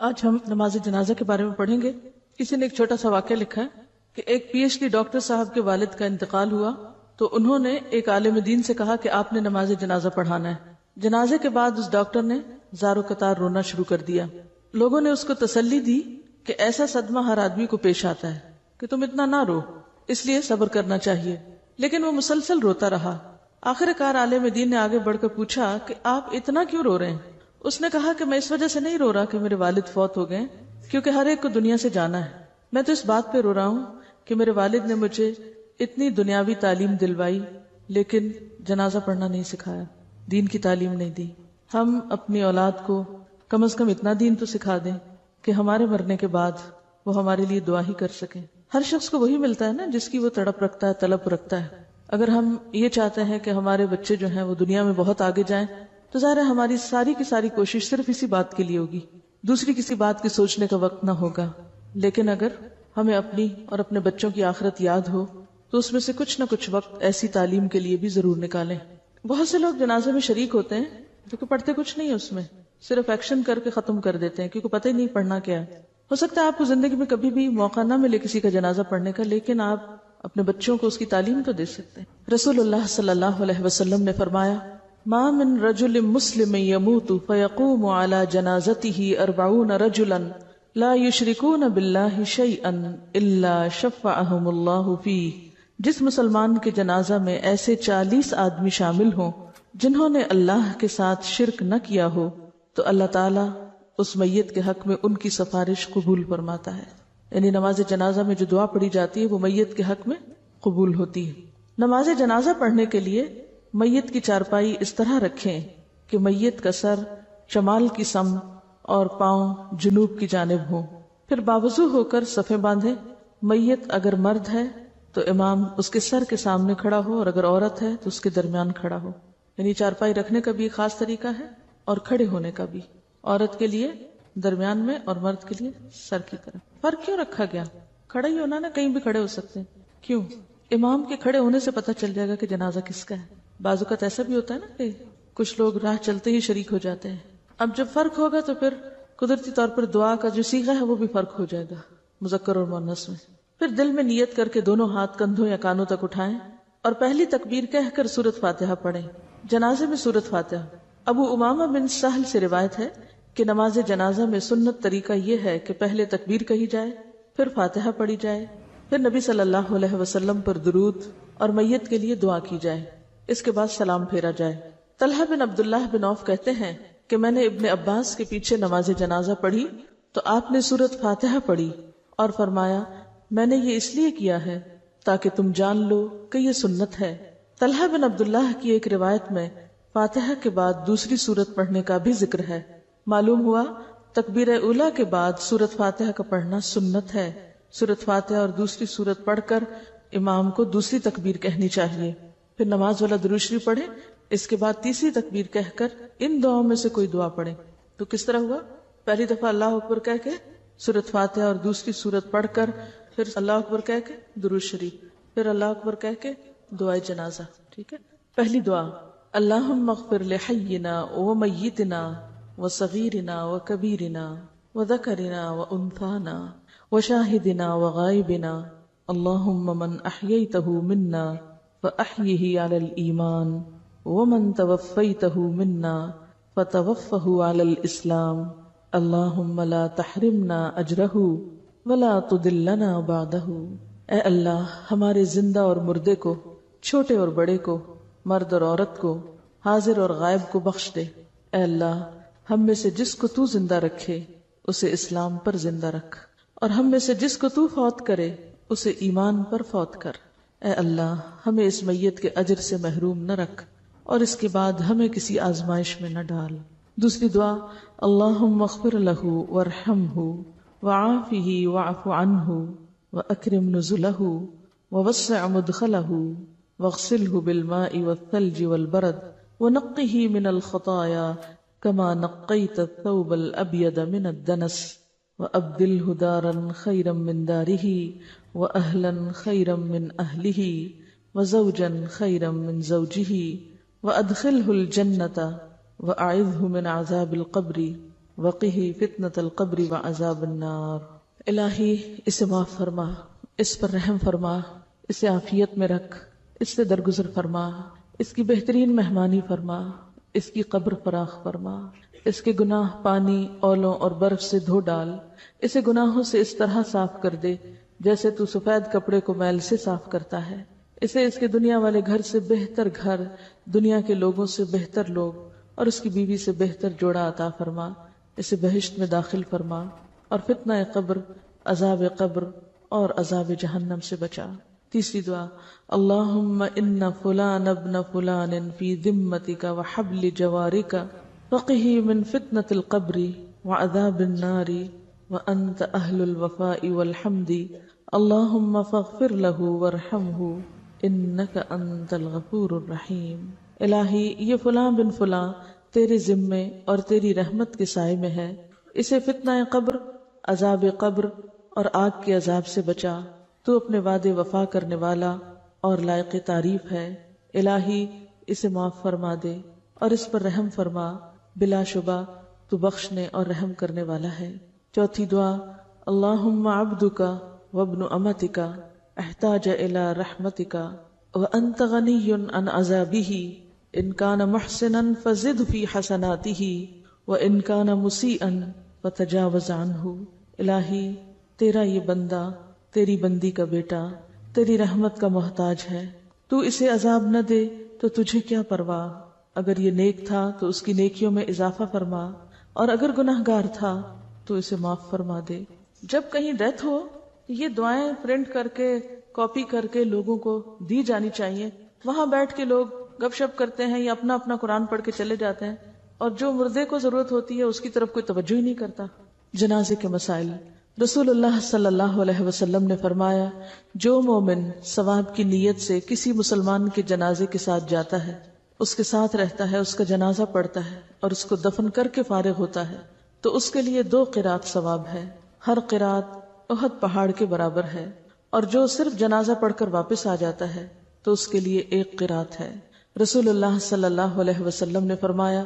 آج ہم نماز جنازہ کے بارے میں پڑھیں گے۔ کسی نے ایک چھوٹا سا واقعہ لکھا ہے کہ ایک پی ایچ ڈی ڈاکٹر صاحب کے والد کا انتقال ہوا تو انہوں نے ایک عالم دین سے کہا کہ آپ نے نماز جنازہ پڑھانا ہے۔ جنازے کے بعد اس ڈاکٹر نے زار و قطار رونا شروع کر دیا۔ لوگوں نے اس کو تسلی دی کہ ایسا صدمہ ہر آدمی کو پیش آتا ہے کہ تم اتنا نہ رو، اس لیے صبر کرنا چاہیے، لیکن وہ مسلسل روتا رہا۔ آخر کار عالم دین نے آگے بڑھ کر پوچھا کہ آپ اتنا کیوں رو رہے ہیں؟ اس نے کہا کہ میں اس وجہ سے نہیں رو رہا کہ میرے والد فوت ہو گئے، کیونکہ ہر ایک کو دنیا سے جانا ہے، میں تو اس بات پہ رو رہا ہوں کہ میرے والد نے مجھے اتنی دنیاوی تعلیم دلوائی لیکن جنازہ پڑھنا نہیں سکھایا، دین کی تعلیم نہیں دی۔ ہم اپنی اولاد کو کم از کم اتنا دین تو سکھا دیں کہ ہمارے مرنے کے بعد وہ ہمارے لیے دعا ہی کر سکیں۔ ہر شخص کو وہی ملتا ہے نا جس کی وہ تڑپ رکھتا ہے، طلب رکھتا ہے۔ اگر ہم یہ چاہتے ہیں کہ ہمارے بچے جو ہیں وہ دنیا میں بہت آگے جائیں تو ظاہر ہے ہماری ساری کی ساری کوشش صرف اسی بات کے لیے ہوگی، دوسری کسی بات کی سوچنے کا وقت نہ ہوگا۔ لیکن اگر ہمیں اپنی اور اپنے بچوں کی آخرت یاد ہو تو اس میں سے کچھ نہ کچھ وقت ایسی تعلیم کے لیے بھی ضرور نکالیں۔ بہت سے لوگ جنازے میں شریک ہوتے ہیں کیونکہ پڑھتے کچھ نہیں ہے، اس میں صرف ایکشن کر کے ختم کر دیتے ہیں کیونکہ پتہ ہی نہیں پڑھنا کیا ہے۔ ہو سکتا ہے آپ کو زندگی میں کبھی بھی موقع نہ ملے کسی کا جنازہ پڑھنے کا، لیکن آپ اپنے بچوں کو اس کی تعلیم تو دے سکتے ہیں۔ رسول اللہ صلی اللہ علیہ وسلم نے فرمایا، ما من رجل مسلم يموت فيقوم على جنازته 40 رجلا لا يشركون بالله شيئا الا شفعهم الله فيه۔ جس مسلمان کے جنازہ میں ایسے 40 آدمی شامل ہوں جنہوں نے اللہ کے ساتھ شرک نہ کیا ہو تو اللہ تعالیٰ اس میت کے حق میں ان کی سفارش قبول فرماتا ہے۔ یعنی نماز جنازہ میں جو دعا پڑھی جاتی ہے وہ میت کے حق میں قبول ہوتی ہے۔ نماز جنازہ پڑھنے کے لیے میت کی چارپائی اس طرح رکھیں کہ میت کا سر شمال کی سمت اور پاؤں جنوب کی جانب ہوں، پھر باوضو ہو کر صفیں باندھیں۔ میت اگر مرد ہے تو امام اس کے سر کے سامنے کھڑا ہو اور اگر عورت ہے تو اس کے درمیان کھڑا ہو۔ یعنی چارپائی رکھنے کا بھی ایک خاص طریقہ ہے اور کھڑے ہونے کا بھی، عورت کے لیے درمیان میں اور مرد کے لیے سر کی طرف۔ فرق کیوں رکھا گیا؟ کھڑا ہی ہونا نا، کہیں بھی کھڑے ہو سکتے ہیں۔ کیوں؟ امام کے کھڑے ہونے سے پتہ چل جائے گا کہ جنازہ کس کا ہے۔ بعض اوقات ایسا بھی ہوتا ہے نا کہ کچھ لوگ راہ چلتے ہی شریک ہو جاتے ہیں۔ اب جب فرق ہوگا تو پھر قدرتی طور پر دعا کا جو صیغہ ہے وہ بھی فرق ہو جائے گا مذکر اور مؤنث میں۔ پھر دل میں نیت کر کے دونوں ہاتھ کندھوں یا کانوں تک اٹھائیں اور پہلی تکبیر کہہ کر سورۃ فاتحہ پڑھیں۔ جنازے میں سورۃ فاتحہ۔ ابو امامہ بن سہل سے روایت ہے کہ نماز جنازہ میں سنت طریقہ یہ ہے کہ پہلے تکبیر کہی جائے، پھر فاتحہ پڑھی جائے، پھر نبی صلی اللہ علیہ وسلم پر درود اور میت کے لیے دعا کی جائے، اس کے بعد سلام پھیرا جائے۔ طلحہ بن عبداللہ بن عوف کہتے ہیں کہ میں نے ابن عباس کے پیچھے نماز جنازہ پڑھی تو آپ نے سورۃ فاتحہ پڑھی اور فرمایا، میں نے یہ اس لیے کیا ہے تاکہ تم جان لو کہ یہ سنت ہے۔ طلحہ بن عبداللہ کی ایک روایت میں فاتحہ کے بعد دوسری سورت پڑھنے کا بھی ذکر ہے۔ معلوم ہوا تکبیر اولیٰ کے بعد سورۃ فاتحہ کا پڑھنا سنت ہے۔ سورۃ فاتحہ اور دوسری سورت پڑھ کر امام کو دوسری تکبیر کہنی چاہیے، پھر نماز والا درود شریف پڑھے، اس کے بعد تیسری تکبیر کہہ کر ان دعاؤں میں سے کوئی دعا پڑھے۔ تو کس طرح ہوا؟ پہلی دفعہ اللہ اکبر کہہ کے سورۃ فاتحہ اور دوسری سورت پڑھ کر پھر اللہ اکبر کہہ کے درود شریف، پھر اللہ اکبر کہہ کے دعائے جنازہ۔ ٹھیک ہے؟ پہلی دعا، اللہم اغفر لحینا ومیتنا وصغیرنا وکبیرنا وذکرنا وانثانا وشاہدنا وغائبنا اللہم من احییتہ منا فأحیہ علی الایمان ومن توفیتہ منا فتوفہ علی الاسلام اللہم لا تحرمنا اجرہ ولا تضلنا بعدہ۔ اے اللہ ہمارے زندہ اور مردے کو، چھوٹے اور بڑے کو، مرد اور عورت کو، حاضر اور غائب کو بخش دے۔ اے اللہ ہم میں سے جس کو تو زندہ رکھے اسے اسلام پر زندہ رکھ، اور ہم میں سے جس کو تو فوت کرے اسے ایمان پر فوت کر۔ اے اللہ ہمیں اس میت کے اجر سے محروم نہ رکھ اور اس کے بعد ہمیں کسی آزمائش میں نہ ڈال۔ دوسری دعا، اللہم اغفر لہ وارحمہ وعافہ واعف عنہ واکرم نزلہ ووسع مدخلہ واغسلہ بالماء والثلج والبرد ونقہ من الخطایا كما نقيت الثوب الأبيض من الدنس وأبدله دارا خيرا من داره وأهلا خيرا من أهله وزوجا خيرا من زوجه وأدخله الجنة وأعذه من عذاب القبر وقہ فتنۃ القبر وعذاب النار۔ الہی اسے معاف فرما، اس پر رحم فرما، اسے عافیت میں رکھ، اس سے درگزر فرما، اس کی بہترین مہمانی فرما، اس کی قبر فراخ فرما، اس کے گناہ پانی، اولوں اور برف سے دھو ڈال، اسے گناہوں سے اس طرح صاف کر دے جیسے تو سفید کپڑے کو میل سے صاف کرتا ہے، اسے اس کے دنیا والے گھر سے بہتر گھر، دنیا کے لوگوں سے بہتر لوگ اور اس کی بیوی سے بہتر جوڑا عطا فرما، اسے بہشت میں داخل فرما اور فتنہ قبر، عذاب قبر اور عذاب جہنم سے بچا۔ تیسری دعا، اللہم ان فلان ابن فلان فی ذمتک وحبل جوارک فقہ من فتنة القبر وعذاب النار وانت اہل الوفاء والحمد اللہم فاغفر له وارحمہ انک انت الغفور الرحیم۔ الہی یہ فلاں بن فلاں تیرے ذمے اور تیری رحمت کے سائے میں ہے، اسے فتنہ قبر، عذاب قبر اور آگ کے عذاب سے بچا، تو اپنے وعدے وفا کرنے والا اور لائق تعریف ہے۔ الہی اسے معاف فرما دے اور اس پر رحم فرما، بلا شبہ تو بخشنے اور رحم کرنے والا ہے۔ چوتھی دعا، اللہم عبدک وابن امتک احتاج الی رحمتک وانت غنی عن عذابہ ان کان محسنا فزد فی حسناتہ وان کان مسیئا فتجاوز عنہ۔ الہی تیرا یہ بندہ، تیری بندی کا بیٹا تیری رحمت کا محتاج ہے، تو اسے عذاب نہ دے تو تجھے کیا پرواہ، اگر یہ نیک تھا تو اس کی نیکیوں میں اضافہ فرما، اور اگر گناہگار تھا تو اسے معاف فرما دے۔ جب کہیں ڈیتھ ہو یہ دعائیں پرنٹ کر کے کاپی کر کے لوگوں کو دی جانی چاہیے، وہاں بیٹھ کے لوگ گپ شپ کرتے ہیں یا اپنا اپنا قرآن پڑھ کے چلے جاتے ہیں، اور جو مردے کو ضرورت ہوتی ہے اس کی طرف کوئی توجہ ہی نہیں کرتا۔ جنازے کے مسائل، رسول اللہ صلی اللہ علیہ وسلم نے فرمایا، جو مومن ثواب کی نیت سے کسی مسلمان کے جنازے کے ساتھ جاتا ہے، اس کے ساتھ رہتا ہے، اس کا جنازہ پڑھتا ہے اور اس کو دفن کر کے فارغ ہوتا ہے، تو اس کے لیے 2 قرات ثواب ہے، ہر قرات احد پہاڑ کے برابر ہے، اور جو صرف جنازہ پڑھ کر واپس آ جاتا ہے تو اس کے لیے 1 قرات ہے۔ رسول اللہ صلی اللہ علیہ وسلم نے فرمایا،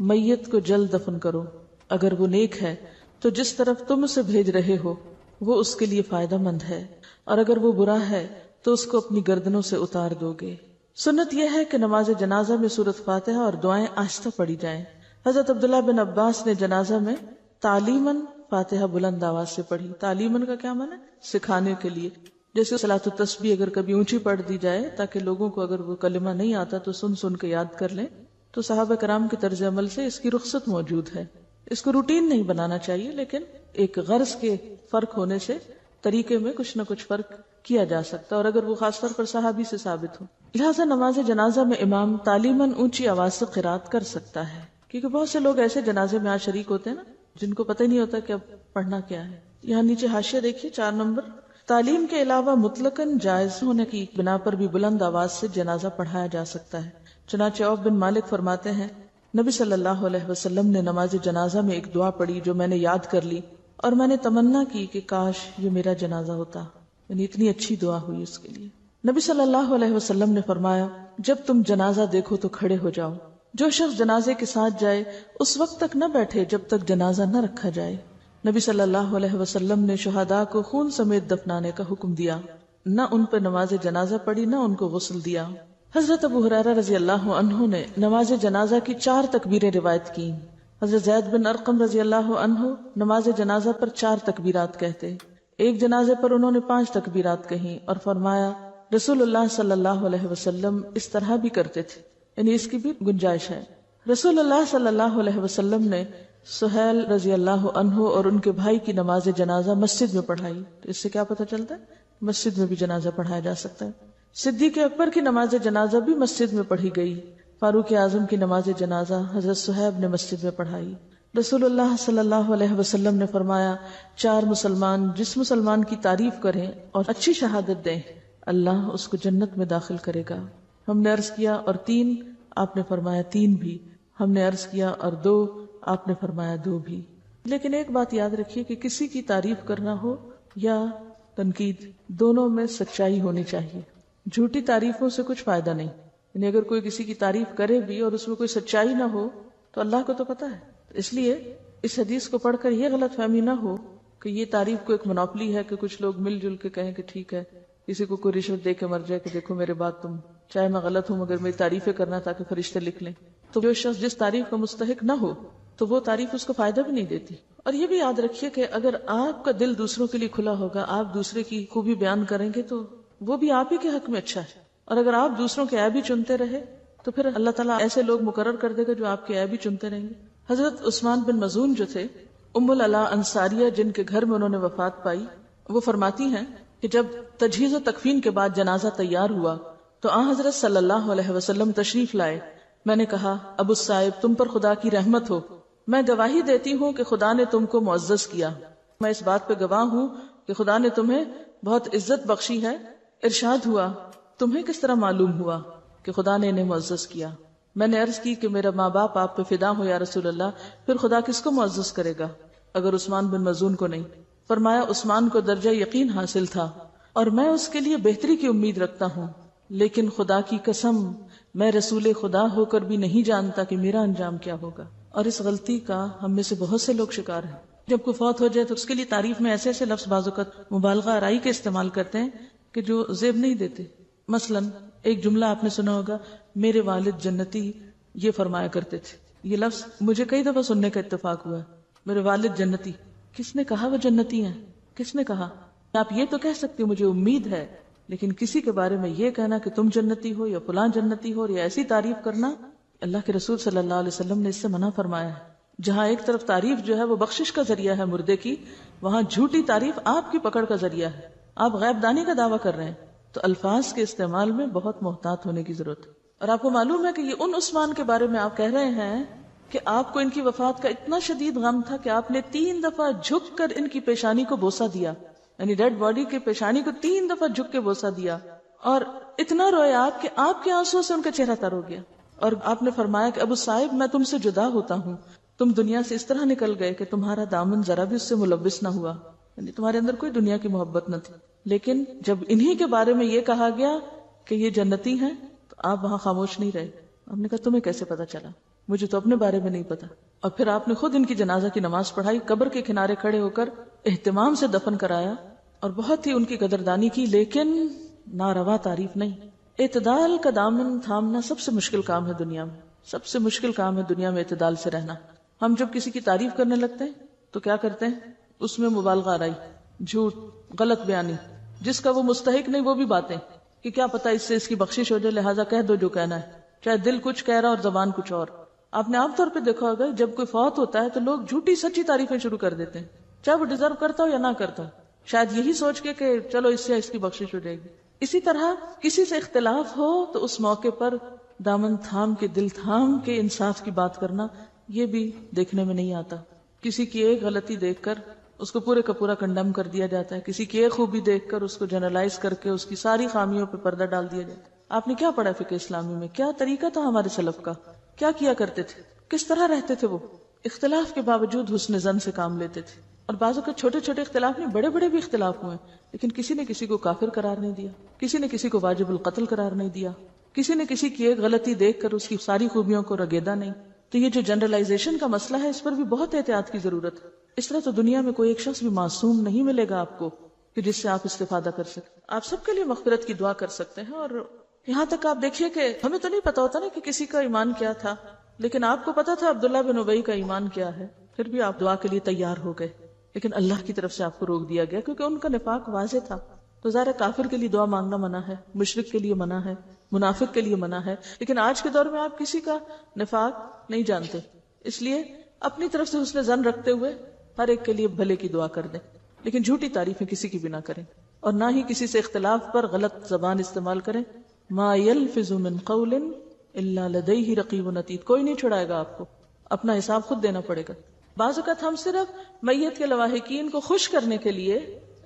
میت کو جلد دفن کرو، اگر وہ نیک ہے تو جس طرف تم اسے بھیج رہے ہو وہ اس کے لیے فائدہ مند ہے، اور اگر وہ برا ہے تو اس کو اپنی گردنوں سے اتار دو گے۔ سنت یہ ہے کہ نماز جنازہ میں سورۃ فاتحہ اور دعائیں آہستہ پڑھی جائیں۔ حضرت عبداللہ بن عباس نے جنازہ میں تعلیماً فاتحہ بلند آواز سے پڑھی۔ تعلیماً کا کیا معنی ہے؟ سکھانے کے لیے، جیسے صلاۃ التسبیح اگر کبھی اونچی پڑھ دی جائے تاکہ لوگوں کو اگر وہ کلمہ نہیں آتا تو سن سن کے یاد کر لیں، تو صحابہ کرام کے طرز عمل سے اس کی رخصت موجود ہے۔ اس کو روٹین نہیں بنانا چاہیے، لیکن ایک غرض کے فرق ہونے سے طریقے میں کچھ نہ کچھ فرق کیا جا سکتا ہے، اور اگر وہ خاص طور پر صحابی سے ثابت ہو۔ لہٰذا نماز جنازہ میں امام تعلیماً اونچی آواز سے قرات کر سکتا ہے، کیونکہ بہت سے لوگ ایسے جنازے میں آج شریک ہوتے ہیں نا جن کو پتہ ہی نہیں ہوتا کہ اب پڑھنا کیا ہے۔ یہاں نیچے حاشیہ دیکھیے 4 نمبر، تعلیم کے علاوہ مطلقاً جائز ہونے کی بنا پر بھی بلند آواز سے جنازہ پڑھایا جا سکتا ہے۔ چنانچہ عوف بن مالک فرماتے ہیں، نبی صلی اللہ علیہ وسلم نے نماز جنازہ میں ایک دعا پڑھی جو میں نے یاد کر لی، اور میں نے تمنا کی کہ کاش یہ میرا جنازہ ہوتا، یعنی اتنی اچھی دعا ہوئی اس کے لیے۔ نبی صلی اللہ علیہ وسلم نے فرمایا، جب تم جنازہ دیکھو تو کھڑے ہو جاؤ، جو شخص جنازے کے ساتھ جائے اس وقت تک نہ بیٹھے جب تک جنازہ نہ رکھا جائے۔ نبی صلی اللہ علیہ وسلم نے شہداء کو خون سمیت دفنانے کا حکم دیا، نہ ان پر نماز جنازہ پڑھی نہ ان کو غسل دیا۔ حضرت ابو ہریرہ رضی اللہ عنہ نے نماز جنازہ کی 4 تکبیریں روایت کی۔ حضرت زید بن ارقم رضی اللہ عنہ نماز جنازہ پر 4 تکبیرات کہتے، ایک جنازے پر انہوں نے 5 تکبیرات کہیں اور فرمایا رسول اللہ صلی اللہ علیہ وسلم اس طرح بھی کرتے تھے، یعنی اس کی بھی گنجائش ہے۔ رسول اللہ صلی اللہ علیہ وسلم نے سہیل رضی اللہ عنہ اور ان کے بھائی کی نماز جنازہ مسجد میں پڑھائی، تو اس سے کیا پتہ چلتا ہے مسجد میں بھی جنازہ پڑھایا جا سکتا ہے۔ صدیق اکبر کی نماز جنازہ بھی مسجد میں پڑھی گئی۔ فاروق اعظم کی نماز جنازہ حضرت صہیب نے مسجد میں پڑھائی۔ رسول اللہ صلی اللہ علیہ وسلم نے فرمایا، 4 مسلمان جس مسلمان کی تعریف کریں اور اچھی شہادت دیں، اللہ اس کو جنت میں داخل کرے گا۔ ہم نے عرض کیا اور 3؟ آپ نے فرمایا 3 بھی۔ ہم نے عرض کیا اور 2؟ آپ نے فرمایا 2 بھی۔ لیکن ایک بات یاد رکھیے کہ کسی کی تعریف کرنا ہو یا تنقید، دونوں میں سچائی ہونی چاہیے۔ جھوٹی تعریفوں سے کچھ فائدہ نہیں، یعنی اگر کوئی کسی کی تعریف کرے بھی اور اس میں کوئی سچائی نہ ہو تو اللہ کو تو پتہ ہے، اس لیے اس حدیث کو پڑھ کر یہ غلط فہمی نہ ہو کہ یہ تعریف کو ایک منوپلی ہے کہ کچھ لوگ مل جل کے کہیں کہ ٹھیک ہے، کسی کو کوئی رشوت دے کے مر جائے کہ دیکھو میرے بات تم، چاہے میں غلط ہوں مگر میری تعریفیں کرنا تاکہ فرشتے لکھ لیں. تو جو شخص جس تعریف کا مستحق نہ ہو تو وہ تعریف اس کو فائدہ بھی نہیں دیتی. اور یہ بھی یاد رکھیے کہ اگر آپ کا دل دوسروں کے لیے کھلا ہوگا، آپ دوسرے کی خوبی بیان کریں گے تو وہ بھی آپ ہی کے حق میں اچھا ہے. اور اگر آپ دوسروں کے عیب ہی چنتے رہے تو پھر اللہ تعالیٰ ایسے لوگ مقرر کر دے گا جو آپ کے عیب ہی چنتے رہیں گے. حضرت عثمان بن مظعون جو تھے، ام العلا انصاریہ جن کے گھر میں انہوں نے وفات پائی، وہ فرماتی ہیں کہ جب تجہیز و تکفین کے بعد جنازہ تیار ہوا تو آن حضرت صلی اللہ علیہ وسلم تشریف لائے. میں نے کہا ابو الصائب تم پر خدا کی رحمت ہو، میں گواہی دیتی ہوں کہ خدا نے تم کو معزز کیا. میں اس بات پہ گواہ ہوں کہ خدا نے تمہیں بہت عزت بخشی ہے. ارشاد ہوا تمہیں کس طرح معلوم ہوا کہ خدا نے انہیں معزز کیا؟ میں نے عرض کی کہ میرا ماں باپ آپ پہ فدا ہو یا رسول اللہ، پھر خدا کس کو معزز کرے گا اگر عثمان بن مظعون کو نہیں؟ فرمایا عثمان کو درجہ یقین حاصل تھا اور میں اس کے لیے بہتری کی امید رکھتا ہوں، لیکن خدا کی قسم میں رسول خدا ہو کر بھی نہیں جانتا کہ میرا انجام کیا ہوگا. اور اس غلطی کا ہم میں سے بہت سے لوگ شکار ہیں. جب کوئی فوت ہو جائے تو اس کے لیے تعریف میں ایسے ایسے لفظ بعض اوقات مبالغہ آرائی کے استعمال کرتے ہیں کہ جو زیب نہیں دیتے. مثلا ایک جملہ آپ نے سنا ہوگا، میرے والد جنتی یہ فرمایا کرتے تھے. یہ لفظ مجھے کئی دفعہ سننے کا اتفاق ہوا ہے. میرے والد جنتی، کس نے کہا وہ جنتی ہیں؟ کس نے کہا؟ آپ یہ تو کہہ سکتے مجھے امید ہے، لیکن کسی کے بارے میں یہ کہنا کہ تم جنتی ہو یا فلاں جنتی ہو یا ایسی تعریف کرنا، اللہ کے رسول صلی اللہ علیہ وسلم نے اس سے منع فرمایا ہے. جہاں ایک طرف تعریف جو ہے وہ بخشش کا ذریعہ ہے مردے کی، وہاں جھوٹی تعریف آپ کی پکڑ کا ذریعہ ہے. آپ غیب دانی کا دعویٰ کر رہے ہیں، تو الفاظ کے استعمال میں بہت محتاط ہونے کی ضرورت ہے. اور آپ کو معلوم ہے کہ یہ ان عثمان کے بارے میں آپ کہہ رہے ہیں کہ آپ کو ان کی وفات کا اتنا شدید غم تھا کہ آپ نے 3 دفعہ جھک کر ان کی پیشانی کو بوسہ دیا، یعنی ڈیڈ باڈی کے پیشانی کو 3 دفعہ جھک کے بوسہ دیا، اور اتنا روئے آپ کہ آپ کے آنسو سے ان کا چہرہ تر ہو گیا. اور آپ نے فرمایا کہ ابو صاحب میں تم سے جدا ہوتا ہوں، تم دنیا سے اس طرح نکل گئے کہ تمہارا دامن ذرا بھی اس سے ملوث نہ ہوا، یعنی تمہارے اندر کوئی دنیا کی محبت نہ تھی. لیکن جب انہی کے بارے میں یہ کہا گیا کہ یہ جنتی ہیں تو آپ وہاں خاموش نہیں رہے. آپ نے کہا تمہیں کیسے پتا چلا؟ مجھے تو اپنے بارے میں نہیں پتا. اور پھر آپ نے خود ان کی جنازہ کی نماز پڑھائی، قبر کے کنارے کھڑے ہو کر اہتمام سے دفن کرایا اور بہت ہی ان کی قدردانی کی، لیکن ناروا تعریف نہیں. اعتدال کا دامن تھامنا سب سے مشکل کام ہے دنیا میں، سب سے مشکل کام ہے دنیا میں اعتدال سے رہنا. ہم جب کسی کی تعریف کرنے لگتے ہیں تو کیا کرتے ہیں؟ اس میں مبالغہ آرائی، جھوٹ، غلط بیانی، جس کا وہ مستحق نہیں وہ بھی باتیں کہ کیا پتا اس سے اس کی بخشش ہو جائے، لہٰذا کہہ دو جو کہنا ہے، چاہے دل کچھ کہہ رہا اور زبان کچھ اور. آپ نے عام طور پہ دیکھا ہوگا جب کوئی فوت ہوتا ہے تو لوگ جھوٹی سچی تعریفیں شروع کر دیتے ہیں، چاہے وہ ڈیزرو کرتا ہو یا نہ کرتا ہو، شاید یہی سوچ کے کہ چلو اس سے اس کی بخشش ہو جائے گی. اسی طرح کسی سے اختلاف ہو تو اس موقع پر دامن تھام کے، دل تھام کے انصاف کی بات کرنا، یہ بھی دیکھنے میں نہیں آتا. کسی کی ایک غلطی دیکھ کر اس کو پورے کا پورا کنڈم کر دیا جاتا ہے، کسی کی ایک خوبی دیکھ کر اس کو جنرلائز کر کے اس کی ساری خامیوں پہ پردہ ڈال دیا جاتا ہے. آپ نے کیا پڑھا فقہ اسلامی میں؟ کیا طریقہ تھا ہمارے سلف کا؟ کیا کیا کرتے تھے؟ کس طرح رہتے تھے؟ وہ اختلاف کے باوجود حسن زن سے کام لیتے تھے. اور بعضوں کے چھوٹے چھوٹے اختلاف نہیں، بڑے بڑے بھی اختلاف ہوئے، لیکن کسی نے کسی کو کافر قرار نہیں دیا، کسی نے کسی کو واجب القتل قرار نہیں دیا، کسی نے کسی کی ایک غلطی دیکھ کر اس کی ساری خوبیوں کو رگیدا نہیں. تو یہ جو جنرلائزیشن کا مسئلہ ہے اس پر بھی بہت احتیاط کی ضرورت ہے. اس طرح تو دنیا میں کوئی ایک شخص بھی معصوم نہیں ملے گا آپ کو کہ جس سے آپ استفادہ کر سکتے. آپ سب کے لیے مغفرت کی دعا کر سکتے ہیں. اور یہاں تک آپ دیکھیے کہ ہمیں تو نہیں پتا ہوتا نا کہ کسی کا ایمان کیا تھا، لیکن آپ کو پتا تھا عبداللہ بن ابی کا ایمان کیا ہے، پھر بھی آپ دعا کے لیے تیار ہو گئے، لیکن اللہ کی طرف سے آپ کو روک دیا گیا کیونکہ ان کا نفاق واضح تھا. تو ظاہر کافر کے لیے دعا مانگنا منع ہے، مشرک کے لیے منع ہے، منافق کے لیے منع ہے. لیکن آج کے دور میں آپ کسی کا نفاق نہیں جانتے، اس لیے اپنی طرف سے حسن ظن رکھتے ہوئے ہر ایک کے لیے بھلے کی دعا کر دیں، لیکن جھوٹی تعریفیں کسی کی بھی نہ کریں، اور نہ ہی کسی سے اختلاف پر غلط زبان استعمال کریں. ما يلفظ من قول الا لديه رقیب عتید. کوئی نہیں چھڑائے گا آپ کو، اپنا حساب خود دینا پڑے گا. بعض اوقات ہم صرف میت کے لواحقین کو خوش کرنے کے لیے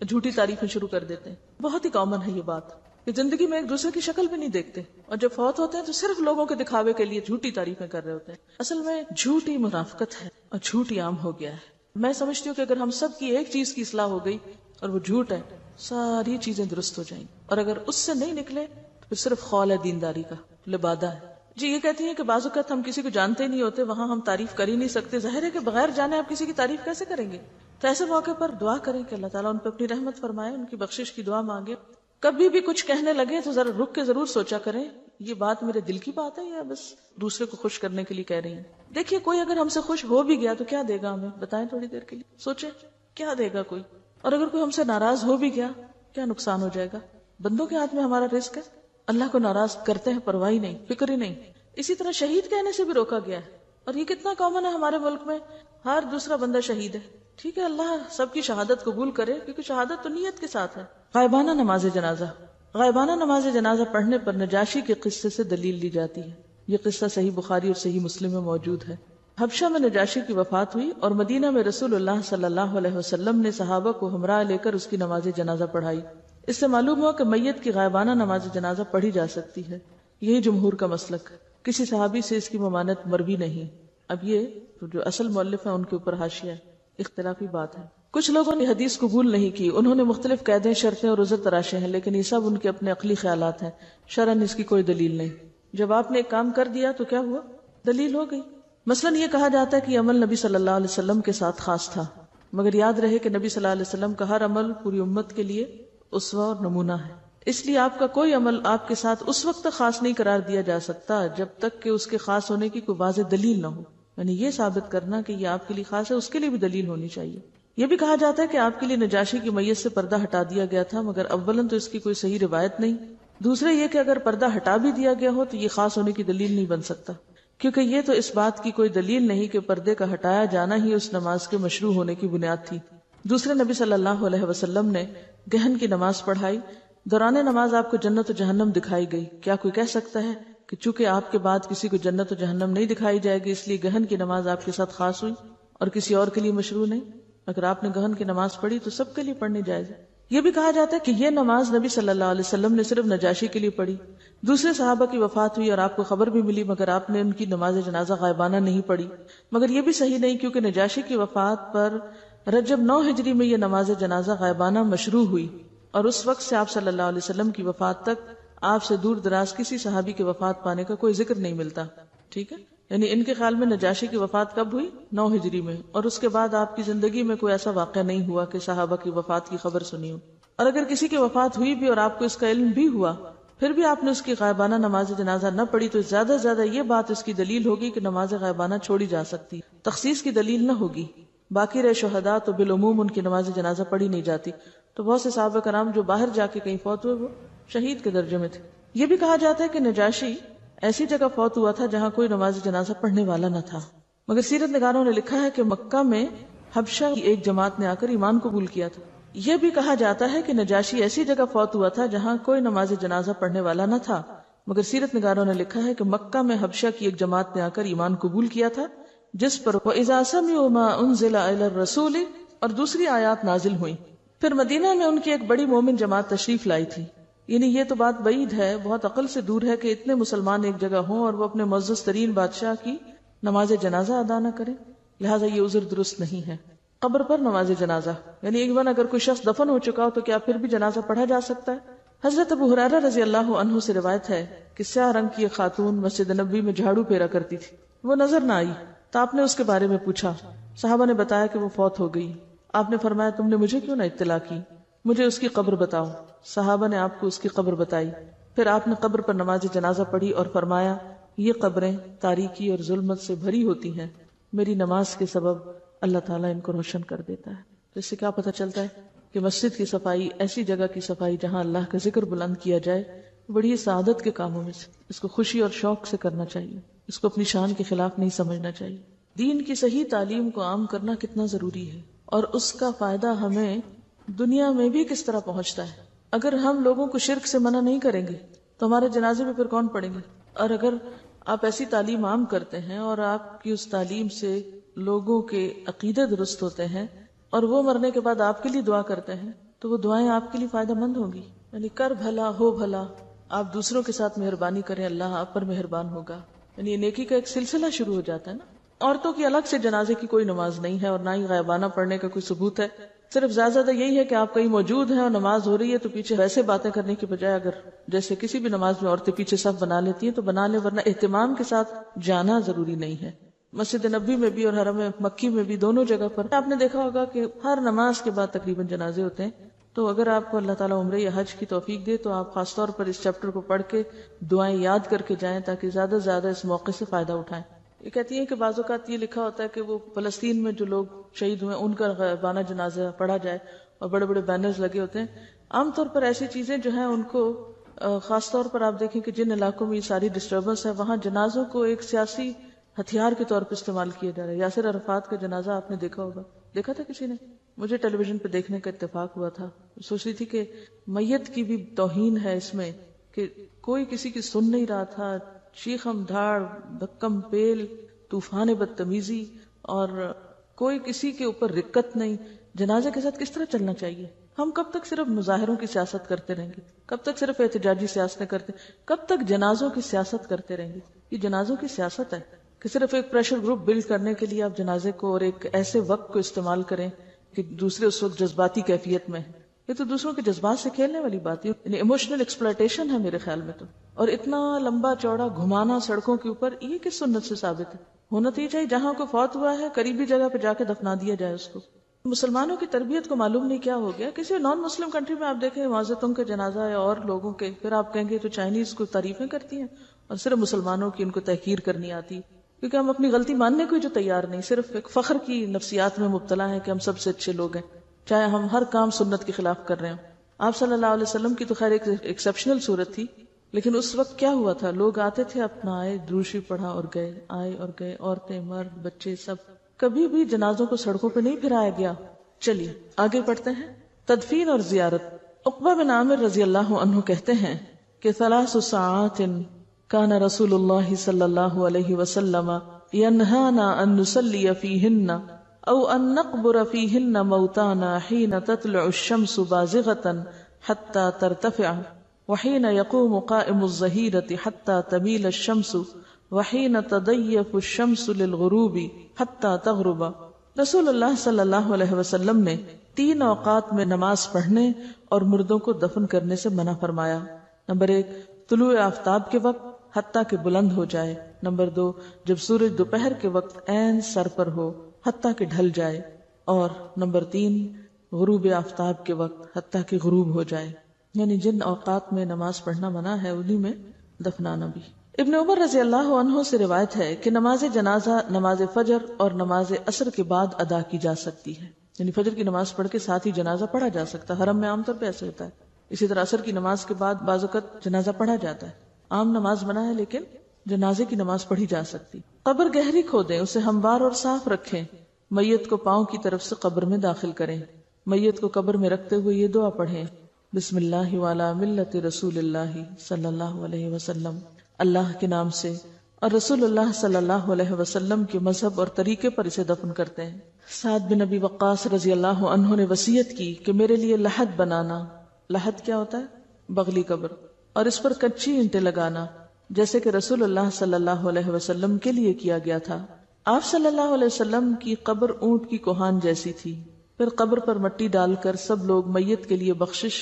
جھوٹی تعریفیں شروع کر دیتے ہیں. بہت ہی کامن ہے یہ بات کہ زندگی میں ایک دوسرے کی شکل بھی نہیں دیکھتے، اور جب فوت ہوتے ہیں تو صرف لوگوں کے دکھاوے کے لیے جھوٹی تعریفیں کر رہے ہوتے ہیں. اصل میں جھوٹی منافقت ہے اور جھوٹ عام ہو گیا ہے. میں سمجھتی ہوں کہ اگر ہم سب کی ایک چیز کی اصلاح ہو گئی اور وہ جھوٹ ہے، ساری چیزیں درست ہو جائیں. اور اگر اس سے نہیں نکلے تو پھر صرف خول ہے دینداری کا، لبادہ ہے. جی یہ کہتی ہیں کہ بعض اوقات ہم کسی کو جانتے نہیں ہوتے، وہاں ہم تعریف کر ہی نہیں سکتے، ظاہر ہے کہ بغیر جانے آپ کسی کی تعریف کیسے کریں گے؟ تو ایسے موقع پر دعا کریں کہ اللہ تعالیٰ ان پہ اپنی رحمت فرمائے، ان کی بخشش کی دعا مانگے. کبھی بھی کچھ کہنے لگے تو ذرا رک کے ضرور سوچا کریں یہ بات میرے دل کی بات ہے یا بس دوسرے کو خوش کرنے کے لیے کہہ رہی ہیں. دیکھیے کوئی اگر ہم سے خوش ہو بھی گیا تو کیا دے گا ہمیں، بتائیں تھوڑی دیر کے لیے سوچیں کیا دے گا کوئی. اور اگر کوئی ہم سے ناراض ہو بھی گیا کیا نقصان ہو جائے گا؟ بندوں کے ہاتھ میں ہمارا رزق ہے. اللہ کو ناراض کرتے ہیں، پرواہ ہی نہیں، فکر ہی نہیں. اسی طرح شہید کہنے سے بھی روکا گیا ہے، اور یہ کتنا کامن ہے ہمارے ملک میں، ہر دوسرا بندہ شہید ہے. ٹھیک ہے اللہ سب کی شہادت قبول کرے، کیونکہ شہادت تو نیت کے ساتھ ہے. غائبانہ نماز جنازہ. غائبانہ نماز جنازہ پڑھنے پر نجاشی کے قصے سے دلیل لی جاتی ہے. یہ قصہ صحیح بخاری اور صحیح مسلم میں موجود ہے. حبشہ میں نجاشی کی وفات ہوئی اور مدینہ میں رسول اللہ صلی اللہ علیہ وسلم نے صحابہ کو ہمراہ لے کر اس کی نماز جنازہ پڑھائی. اس سے معلوم ہوا کہ میت کی غائبانہ نماز جنازہ پڑھی جا سکتی ہے. یہی جمہور کا مسلک. کسی صحابی سے اس کی ممانعت مروی نہیں. اب یہ جو اصل مؤلف ہیں ان کے اوپر حاشیہ ہے، اختلافی بات ہے. کچھ لوگوں نے حدیث قبول نہیں کی، انہوں نے مختلف قیدیں، شرطیں اور عذر تراشے ہیں، لیکن یہ سب ان کے اپنے عقلی خیالات ہیں، شرعاً اس کی کوئی دلیل نہیں. جب آپ نے ایک کام کر دیا تو کیا ہوا؟ دلیل ہو گئی. مثلاً یہ کہا جاتا ہے کہ یہ عمل نبی صلی اللہ علیہ وسلم کے ساتھ خاص تھا، مگر یاد رہے کہ نبی صلی اللہ علیہ وسلم کا ہر عمل پوری امت کے لیے اسوہ اور نمونہ ہے. اس لیے آپ کا کوئی عمل آپ کے ساتھ اس وقت تک خاص نہیں قرار دیا جا سکتا جب تک کہ اس کے خاص ہونے کی کوئی واضح دلیل نہ ہو. یعنی یہ ثابت کرنا کہ یہ آپ کے لیے خاص ہے، اس کے لیے بھی دلیل ہونی چاہیے. یہ بھی کہا جاتا ہے کہ آپ کے لیے نجاشی کی میت سے پردہ ہٹا دیا گیا تھا، مگر اولاً تو اس کی کوئی صحیح روایت نہیں. دوسرے یہ کہ اگر پردہ ہٹا بھی دیا گیا ہو تو یہ خاص ہونے کی دلیل نہیں بن سکتا، کیونکہ یہ تو اس بات کی کوئی دلیل نہیں کہ پردے کا ہٹایا جانا ہی اس نماز کے مشروع ہونے کی بنیاد تھی. دوسرے نبی صلی اللہ علیہ وسلم نے گہن کی نماز پڑھائی. دوران نماز آپ کو جنت و جہنم دکھائی گئی. کیا کوئی کہہ سکتا ہے کہ چونکہ آپ کے بعد کسی کو جنت و جہنم نہیں دکھائی جائے گی اس لیے گہن کی نماز آپ کے ساتھ خاص ہوئی اور کسی اور کے لیے مشروع نہیں؟ اگر آپ نے گہن کی نماز پڑھی تو سب کے لیے پڑھنی جائز ہے. یہ بھی کہا جاتا ہے کہ یہ نماز نبی صلی اللہ علیہ وسلم نے صرف نجاشی کے لیے پڑھی. دوسرے صحابہ کی وفات ہوئی اور آپ کو خبر بھی ملی، مگر آپ نے ان کی نماز جنازہ غائبانہ نہیں پڑھی. مگر یہ بھی صحیح نہیں، کیونکہ نجاشی کی وفات پر رجب 9 ہجری میں یہ نماز جنازہ غائبانہ مشروع ہوئی، اور اس وقت سے آپ صلی اللہ علیہ وسلم کی وفات تک آپ سے دور دراز کسی صحابی کی وفات پانے کا کوئی ذکر نہیں ملتا. ٹھیک ہے، یعنی ان کے خیال میں نجاشی کی وفات کب ہوئی؟ 9 ہجری میں، اور اس کے بعد آپ کی زندگی میں کوئی ایسا واقعہ نہیں ہوا کہ صحابہ کی وفات کی خبر سنی ہو. اور اگر کسی کی وفات ہوئی بھی اور آپ کو اس کا علم بھی ہوا پھر بھی آپ نے اس کی غائبانہ نماز جنازہ نہ پڑھی تو زیادہ سے زیادہ یہ بات اس کی دلیل ہوگی کہ نماز غائبانہ چھوڑی جا سکتی، تخصیص کی دلیل نہ ہوگی. باقی رہے شہداء تو بالعموم ان کی نماز جنازہ پڑھی نہیں جاتی. تو بہت سے صحابہ کرام جو باہر جا کے کہیں فوت ہوئے وہ شہید کے درجے میں تھے. یہ بھی کہا جاتا ہے کہ نجاشی ایسی جگہ فوت ہوا تھا جہاں کوئی نماز جنازہ پڑھنے والا نہ تھا، مگر سیرت نگاروں نے لکھا ہے کہ مکہ میں حبشہ کی ایک جماعت نے آ کر ایمان قبول کیا تھا. یہ بھی کہا جاتا ہے کہ نجاشی ایسی جگہ فوت ہوا تھا جہاں کوئی نماز جنازہ پڑھنے والا نہ تھا، مگر سیرت نگاروں نے لکھا ہے کہ مکہ میں حبشہ کی ایک جماعت نے آ کر ایمان قبول کیا تھا، جس پر وَإِذَا سَمِعُوا مَا أُنزِلَ إِلَى الرَّسُولِ اور دوسری آیات نازل ہوئیں. پھر مدینہ میں ان کی ایک بڑی مومن جماعت تشریف لائی تھی. یعنی یہ تو بات بعید ہے، بہت عقل سے دور ہے کہ اتنے مسلمان ایک جگہ ہوں اور وہ اپنے معزز ترین بادشاہ کی نماز جنازہ ادا نہ کریں، لہٰذا یہ عذر درست نہیں ہے. قبر پر نماز جنازہ، یعنی ایک بار اگر کوئی شخص دفن ہو چکا ہو تو کیا پھر بھی جنازہ پڑھا جا سکتا ہے؟ حضرت ابو ہریرہ رضی اللہ عنہ سے روایت ہے کہ سیاہ رنگ کی ایک خاتون مسجد نبوی میں جھاڑو پھیرا کرتی تھی. وہ نظر نہ آئی تو آپ نے اس کے بارے میں پوچھا. صحابہ نے بتایا کہ وہ فوت ہو گئی. آپ نے فرمایا تم نے مجھے کیوں نہ اطلاع کی، مجھے اس کی قبر بتاؤ. صحابہ نے آپ کو اس کی قبر بتائی. پھر آپ نے قبر پر نماز جنازہ پڑھی اور فرمایا یہ قبریں تاریکی اور ظلمت سے بھری ہوتی ہیں، میری نماز کے سبب اللہ تعالیٰ ان کو روشن کر دیتا ہے. تو اس سے کیا پتہ چلتا ہے کہ مسجد کی صفائی، ایسی جگہ کی صفائی جہاں اللہ کا ذکر بلند کیا جائے، بڑی سعادت کے کاموں میں سے. اس کو خوشی اور شوق سے کرنا چاہیے، اس کو اپنی شان کے خلاف نہیں سمجھنا چاہیے. دین کی صحیح تعلیم کو عام کرنا کتنا ضروری ہے، اور اس کا فائدہ ہمیں دنیا میں بھی کس طرح پہنچتا ہے. اگر ہم لوگوں کو شرک سے منع نہیں کریں گے تو ہمارے جنازے میں پھر کون پڑیں گے؟ اور اگر آپ ایسی تعلیم عام کرتے ہیں اور آپ کی اس تعلیم سے لوگوں کے عقیدے درست ہوتے ہیں اور وہ مرنے کے بعد آپ کے لیے دعا کرتے ہیں تو وہ دعائیں آپ کے لیے فائدہ مند ہوں گی. یعنی کر بھلا ہو بھلا، آپ دوسروں کے ساتھ مہربانی کریں، اللہ آپ پر مہربان ہوگا. یعنی نیکی کا ایک سلسلہ شروع ہو جاتا ہے نا. عورتوں کی الگ سے جنازے کی کوئی نماز نہیں ہے اور نہ ہی غائبانہ پڑھنے کا کوئی ثبوت ہے. صرف زیادہ یہی ہے کہ آپ کہیں موجود ہیں اور نماز ہو رہی ہے تو پیچھے ویسے باتیں کرنے کی بجائے اگر جیسے کسی بھی نماز میں عورتیں پیچھے صف بنا لیتی ہیں تو بنا لیں، ورنہ اہتمام کے ساتھ جانا ضروری نہیں ہے۔ مسجد نبی میں بھی اور حرم مکی میں بھی دونوں جگہ پر آپ نے دیکھا ہوگا کہ ہر نماز کے بعد تقریباً جنازے ہوتے ہیں۔ تو اگر آپ کو اللہ تعالیٰ عمرے یا حج کی توفیق دے تو آپ خاص طور پر اس چیپٹر کو پڑھ کے دعائیں یاد کر کے جائیں تاکہ زیادہ سے زیادہ اس موقع سے فائدہ اٹھائیں۔ یہ کہتی ہیں کہ بعض اوقات یہ لکھا ہوتا ہے کہ وہ فلسطین میں جو لوگ شہید ہوئے ان کا غائبانہ جنازہ پڑھا جائے اور بڑے بڑے بینرز لگے ہوتے ہیں۔ عام طور پر ایسی چیزیں جو ہیں ان کو خاص طور پر آپ دیکھیں کہ جن علاقوں میں یہ ساری ڈسٹربنس ہے وہاں جنازوں کو ایک سیاسی ہتھیار کے طور پر استعمال کیا جا رہا ہے۔ یاسر عرفات کا جنازہ آپ نے دیکھا ہوگا، دیکھا تھا کسی نے؟ مجھے ٹیلی ویژن پہ دیکھنے کا اتفاق ہوا تھا۔ سوچ رہی تھی کہ میت کی بھی توہین ہے اس میں کہ کوئی کسی کی سن نہیں رہا تھا، چیخم دھاڑ، دھکم پیل، طوفان بدتمیزی، اور کوئی کسی کے اوپر رکت نہیں۔ جنازے کے ساتھ کس طرح چلنا چاہیے؟ ہم کب تک صرف مظاہروں کی سیاست کرتے رہیں گے؟ کب تک صرف احتجاجی سیاستیں کرتے؟ کب تک جنازوں کی سیاست کرتے رہیں گے؟ یہ جنازوں کی سیاست ہے کہ صرف ایک پریشر گروپ بلڈ کرنے کے لیے آپ جنازے کو اور ایک ایسے وقت کو استعمال کریں کہ دوسرے اس وقت جذباتی کیفیت میں ہیں۔ یہ تو دوسروں کے جذبات سے کھیلنے والی بات ہے، یعنی ایموشنل ایکسپلائٹیشن ہے میرے خیال میں تو۔ اور اتنا لمبا چوڑا گھمانا سڑکوں کے اوپر، یہ کس سنت سے ثابت ہے؟ ہونا تو یہ چاہیے جہاں کو فوت ہوا ہے قریبی جگہ پہ جا کے دفنا دیا جائے اس کو۔ مسلمانوں کی تربیت کو معلوم نہیں کیا ہو گیا، کسی نان مسلم کنٹری میں آپ دیکھیں معذتوں کے جنازہ یا اور لوگوں کے، پھر آپ کہیں گے تو چائنیز کو تعریفیں کرتی ہیں اور صرف مسلمانوں کی ان کو تحقیر کرنی آتی، کیونکہ ہم اپنی غلطی ماننے کو جو تیار نہیں، صرف ایک فخر کی نفسیات میں مبتلا ہیں کہ ہم سب سے اچھے لوگ ہیں، چاہے ہم ہر کام سنت کے خلاف کر رہے ہیں۔ آپ صلی اللہ علیہ وسلم کی تو خیر ایک ایکسیپشنل صورت تھی، لیکن اس وقت کیا ہوا تھا؟ لوگ آتے تھے، اپنا آئے، دروشی پڑھا اور گئے، آئے اور گئے، عورتیں مرد بچے سب، کبھی بھی جنازوں کو سڑکوں پہ نہیں پھرایا گیا۔ چلیے آگے پڑھتے ہیں۔ تدفین اور زیارت۔ عقبہ بن عامر رضی اللہ عنہ کہتے ہیں کہ 3 ساعات کان رسول اللہ صلی اللہ علیہ وسلم ینہانا ان نصلی فیہن او ان نقبر فیہن موتانا حین تطلع الشمس بازغة حتى ترتفع وحين يقوم قائم الظهيرة حتى تميل الشمس وحين تضيف الشمس للغروب حتى تغرب۔ رسول اللہ صلی اللہ علیہ وسلم نے 3 اوقات میں نماز پڑھنے اور مردوں کو دفن کرنے سے منع فرمایا۔ نمبر 1 طلوع آفتاب کے وقت حتیٰ کہ بلند ہو جائے۔ نمبر 2 جب سورج دوپہر کے وقت عین سر پر ہو حتیٰ کہ ڈھل جائے۔ اور نمبر 3 غروب آفتاب کے وقت حتیٰ کہ غروب ہو جائے، یعنی جن اوقات میں نماز پڑھنا منع ہے انہی میں دفنانا بھی۔ ابن عمر رضی اللہ عنہ سے روایت ہے کہ نماز جنازہ نماز فجر اور نماز عصر کے بعد ادا کی جا سکتی ہے، یعنی فجر کی نماز پڑھ کے ساتھ ہی جنازہ پڑھا جا سکتا ہے۔ حرم میں عام طور پہ ایسے ہوتا ہے۔ اسی طرح عصر کی نماز کے بعد بعض اوقات جنازہ پڑھا جاتا ہے۔ عام نماز منع ہے لیکن جنازے کی نماز پڑھی جا سکتی۔ قبر گہری کھودیں، اسے ہموار اور صاف رکھیں، میت کو پاؤں کی طرف سے قبر میں داخل کریں، میت کو قبر میں رکھتے ہوئے یہ دعا پڑھیں، بسم اللہ وعلی ملت رسول اللہ صلی اللہ علیہ وسلم، اللہ کے نام سے اور رسول اللہ صلی اللہ علیہ وسلم کے مذہب اور طریقے پر اسے دفن کرتے ہیں۔ سعد بن ابی وقاص رضی اللہ عنہ نے وصیت کی کہ میرے لیے لحد بنانا، لحد کیا ہوتا ہے؟ بغلی قبر، اور اس پر کچی اینٹیں لگانا، جیسے کہ رسول اللہ صلی اللہ علیہ وسلم کے لیے کیا گیا تھا۔ آپ صلی اللہ علیہ وسلم کی قبر اونٹ کی کوہان جیسی تھی۔ پھر قبر پر مٹی ڈال کر سب لوگ میت کے لیے بخشش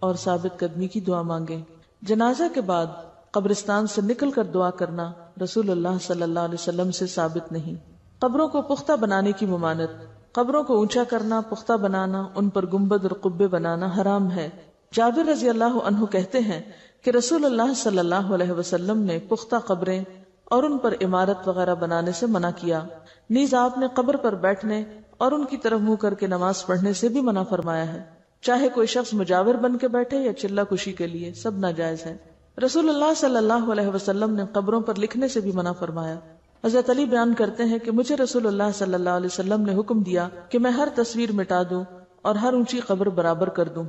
اور ثابت قدمی کی دعا مانگیں۔ جنازہ کے بعد قبرستان سے نکل کر دعا کرنا رسول اللہ صلی اللہ علیہ وسلم سے ثابت نہیں۔ قبروں کو پختہ بنانے کی ممانعت۔ قبروں کو اونچا کرنا، پختہ بنانا، ان پر گنبد اور قبے بنانا حرام ہے۔ جابر رضی اللہ عنہ کہتے ہیں کہ رسول اللہ صلی اللہ علیہ وسلم نے پختہ قبریں اور ان پر عمارت وغیرہ بنانے سے منع کیا۔ نیز آپ نے قبر پر بیٹھنے اور ان کی طرف منہ کر کے نماز پڑھنے سے بھی منع فرمایا ہے، چاہے کوئی شخص مجاور بن کے بیٹھے یا چلہ کشی کے لیے، سب ناجائز ہے۔ رسول اللہ صلی اللہ علیہ وسلم نے قبروں پر لکھنے سے بھی منع فرمایا۔ حضرت علی بیان کرتے ہیں کہ مجھے رسول اللہ صلی اللہ علیہ وسلم نے حکم دیا کہ میں ہر تصویر مٹا دوں اور ہر اونچی قبر برابر کر دوں۔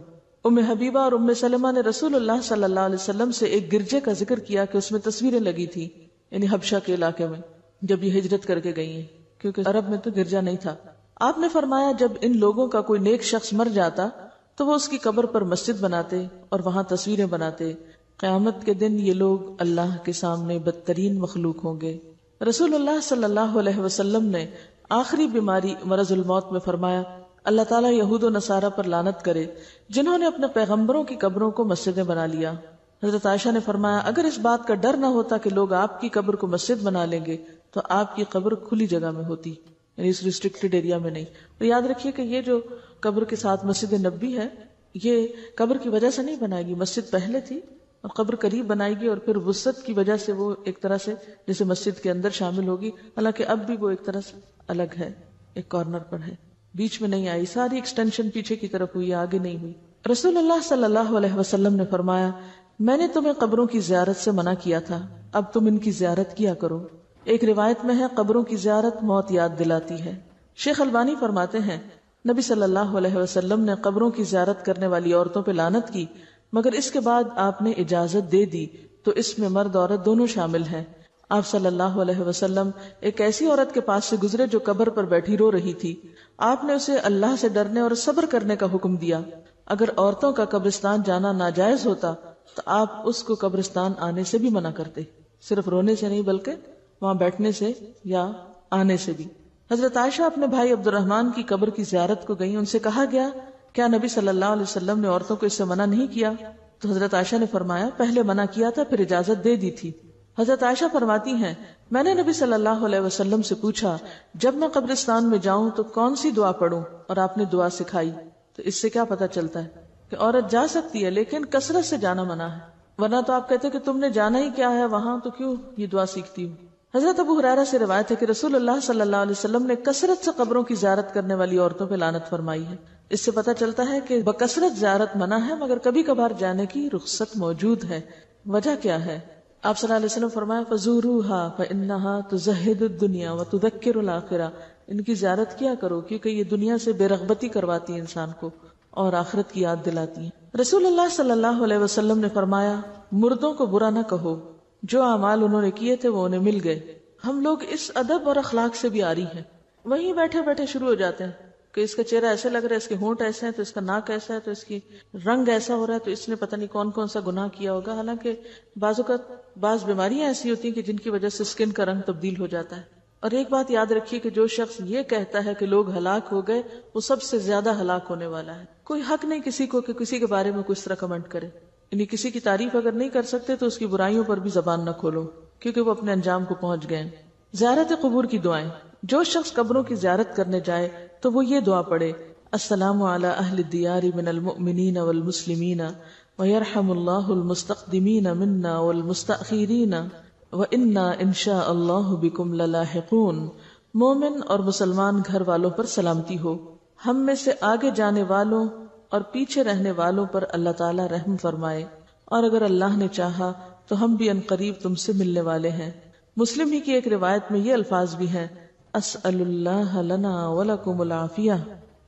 ام حبیبہ اور ام سلمہ نے رسول اللہ صلی اللہ علیہ وسلم سے ایک گرجے کا ذکر کیا کہ اس میں تصویریں لگی تھی، یعنی حبشہ کے علاقے میں جب یہ ہجرت کر کے گئی ہیں، کیونکہ عرب میں تو گرجا نہیں تھا۔ آپ نے فرمایا جب ان لوگوں کا کوئی نیک شخص مر جاتا تو وہ اس کی قبر پر مسجد بناتے اور وہاں تصویریں بناتے۔ قیامت کے دن یہ لوگ اللہ کے سامنے بدترین مخلوق ہوں گے۔ رسول اللہ صلی اللہ علیہ وسلم نے آخری بیماری مرض الموت میں فرمایا اللہ تعالیٰ یہود و نصارہ پر لعنت کرے جنہوں نے اپنے پیغمبروں کی قبروں کو مسجدیں بنا لیا۔ حضرت عائشہ نے فرمایا اگر اس بات کا ڈر نہ ہوتا کہ لوگ آپ کی قبر کو مسجد بنا لیں گے تو آپ کی قبر کھلی جگہ میں ہوتی، یعنی اس ریسٹرکٹڈ ایریا میں نہیں۔ اور یاد رکھیے کہ یہ جو قبر کے ساتھ مسجد نبوی ہے یہ قبر کی وجہ سے نہیں بنائے گی، مسجد پہلے تھی اور قبر قریب بنائے گی اور پھر وسعت کی وجہ سے وہ ایک طرح سے جیسے مسجد کے اندر شامل ہوگی، حالانکہ اب بھی وہ ایک طرح سے الگ ہے، ایک کارنر پر ہے، بیچ میں نہیں آئی، ساری ایکسٹینشن پیچھے کی طرف ہوئی، آگے نہیں ہوئی۔ رسول اللہ صلی اللہ علیہ وسلم نے فرمایا میں نے تمہیں قبروں کی زیارت سے منع کیا تھا، اب تم ان کی زیارت کیا کرو۔ ایک روایت میں ہے قبروں کی زیارت موت یاد دلاتی ہے۔ شیخ البانی فرماتے ہیں نبی صلی اللہ علیہ وسلم نے قبروں کی زیارت کرنے والی عورتوں پہ لعنت کی، مگر اس کے بعد آپ نے اجازت دے دی، تو اس میں مرد عورت دونوں شامل ہیں۔ آپ صلی اللہ علیہ وسلم ایک ایسی عورت کے پاس سے گزرے جو قبر پر بیٹھی رو رہی تھی، آپ نے اسے اللہ سے ڈرنے اور صبر کرنے کا حکم دیا۔ اگر عورتوں کا قبرستان جانا ناجائز ہوتا تو آپ اس کو قبرستان آنے سے بھی منع کرتے، صرف رونے سے نہیں بلکہ وہاں بیٹھنے سے یا آنے سے بھی۔ حضرت عائشہ اپنے بھائی عبد الرحمن کی قبر کی زیارت کو گئی، ان سے کہا گیا کیا نبی صلی اللہ علیہ وسلم نے عورتوں کو اس سے منع نہیں کیا؟ تو حضرت عائشہ نے فرمایا پہلے منع کیا تھا پھر اجازت دے دی تھی۔ حضرت عائشہ فرماتی ہیں میں نے نبی صلی اللہ علیہ وسلم سے پوچھا جب میں قبرستان میں جاؤں تو کون سی دعا پڑھوں، اور آپ نے دعا سکھائی۔ تو اس سے کیا پتہ چلتا ہے کہ عورت جا سکتی ہے لیکن کثرت سے جانا منع ہے، ورنہ تو آپ کہتے کہ تم نے جانا ہی کیا ہے وہاں تو کیوں یہ دعا سیکھتی ہوں۔ حضرت ابو ہریرہ سے روایت ہے کہ رسول اللہ صلی اللہ علیہ وسلم نے کثرت سے قبروں کی زیارت کرنے والی عورتوں پہ لعنت فرمائی ہے۔ اس سے پتہ چلتا ہے کہ بکثرت زیارت منع ہے مگر کبھی کبھار جانے کی رخصت موجود ہے۔ وجہ کیا ہے؟ آپ صلی اللہ علیہ وسلم فرمایا فزوروها فإنها تزهد الدنيا وتذكر الآخرة، ان کی زیارت کیا کرو کیونکہ یہ دنیا سے بے رغبتی کرواتی ہے انسان کو اور آخرت کی یاد دلاتی ہیں۔ رسول اللہ صلی اللہ علیہ وسلم نے فرمایا مردوں کو برا نہ کہو، جو اعمال انہوں نے کیے تھے وہ انہیں مل گئے۔ ہم لوگ اس ادب اور اخلاق سے بھی عاری ہیں، وہیں بیٹھے بیٹھے شروع ہو جاتے ہیں کہ اس کا چہرہ ایسے لگ رہا ہے، اس کے ہونٹ ایسے ہیں تو اس کا ناک ایسا ہے تو اس کی رنگ ایسا ہو رہا ہے تو اس نے پتہ نہیں کون کون سا گناہ کیا ہوگا، حالانکہ بعض اوقات بعض بیماریاں ایسی ہوتی ہیں کہ جن کی وجہ سے اسکن کا رنگ تبدیل ہو جاتا ہے۔ اور ایک بات یاد رکھیے کہ جو شخص یہ کہتا ہے کہ لوگ ہلاک ہو گئے وہ سب سے زیادہ ہلاک ہونے والا ہے۔ کوئی حق نہیں کسی کو کہ کسی کے بارے میں کچھ طرح کمنٹ کرے، یعنی کسی کی تعریف اگر نہیں کر سکتے تو اس کی برائیوں پر بھی زبان نہ کھولو کیونکہ وہ اپنے انجام کو پہنچ گئے۔ زیارت قبور کی دعائیں، جو شخص قبروں کی زیارت کرنے جائے تو وہ یہ دعا پڑھے السلام علی اہل الدیار من المؤمنین والمسلمین ویرحم اللہ المستقدمین منا والمستأخرین وإنا انشاء اللہ بکم للاحقون۔ مومن اور مسلمان گھر والوں پر سلامتی ہو، ہم میں سے آگے جانے والوں اور پیچھے رہنے والوں پر اللہ تعالی رحم فرمائے، اور اگر اللہ نے چاہا تو ہم بھی عنقریب تم سے ملنے والے ہیں۔ مسلم ہی کی ایک روایت میں یہ الفاظ بھی ہیں اسأل اللہ لنا ولکم العافیہ،